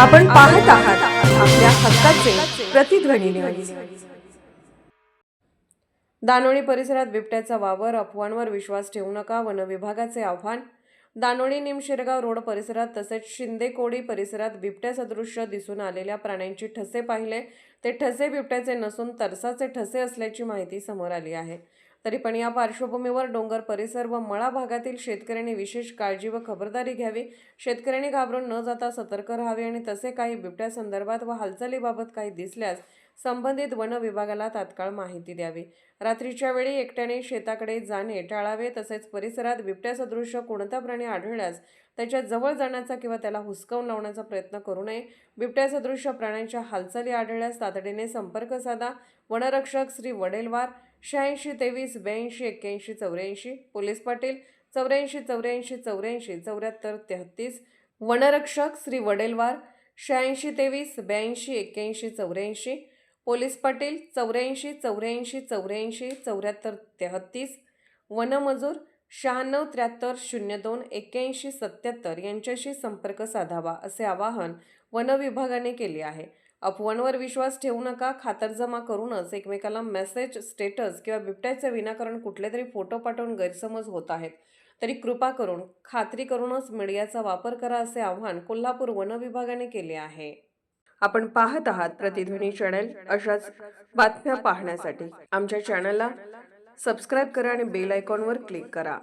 आपण पाहत आहात आपल्या हक्काचे प्रतिध्वनी न्यूज. दानोळी परिसरात बिबट्याचा वावर, अफवांवर विश्वास ठेवू नका, वन विभागाचे आव्हान. दानोळी निमशिरगाव रोड परिसरात तसेच शिंदेकोडी परिसरात बिबट्या सदृश्य दिसून आलेल्या प्राण्यांची ठसे पाहिले. ते ठसे बिबट्याचे नसून तरसाचे ठसे असल्याची माहिती समोर आली आहे. तरी पण या पार्श्वभूमीवर डोंगर परिसर व मळा भागातील शेतकऱ्यांनी विशेष काळजी व खबरदारी घ्यावी. शेतकऱ्यांनी घाबरून न जाता सतर्क राहावे आणि तसे काही बिबट्या संदर्भात व हालचालीबाबत काही दिसल्यास संबंधित वन विभागाला तात्काळ माहिती द्यावी. रात्रीच्या वेळी एकट्याने शेताकडे जाणे टाळावे. तसेच परिसरात बिबट्या सदृश्य कोणता प्राणी आढळल्यास त्याच्या जवळ जाण्याचा किंवा त्याला हुसकावून लावण्याचा प्रयत्न करू नये. बिबट्या सदृश्य प्राण्यांच्या हालचाली आढळल्यास तातडीने संपर्क साधा. वनरक्षक श्री वडेलवार 86 23 82 81 84, पोलीस पाटील 84 84 84 74 33. वनरक्षक श्री वडेलवार 86 23 82 81 84, पोलीस पाटील 84 84 84 74 33. वनमजूर 96 73 02 81 77 यांच्याशी संपर्क साधावा, असे आवाहन वन विभागाने केले आहे. अफवांवर विश्वास ठेवू नका. खातरजमा करूनच एकमेकाला मेसेज, स्टेटस किंवा बिबट्याचे विनाकारण कुठले तरी फोटो पाठवून गैरसमज होत आहेत. तरी कृपा करून खात्री करूनच मीडियाचा वापर करा, असे आवाहन कोल्हापूर वन विभागाने केले आहे. आपण पाहत आहात प्रतिध्वनी चॅनल. अशाच बातम्या पाहण्यासाठी आमच्या चॅनलला सबस्क्राईब करा आणि बेल आयकॉनवर क्लिक करा.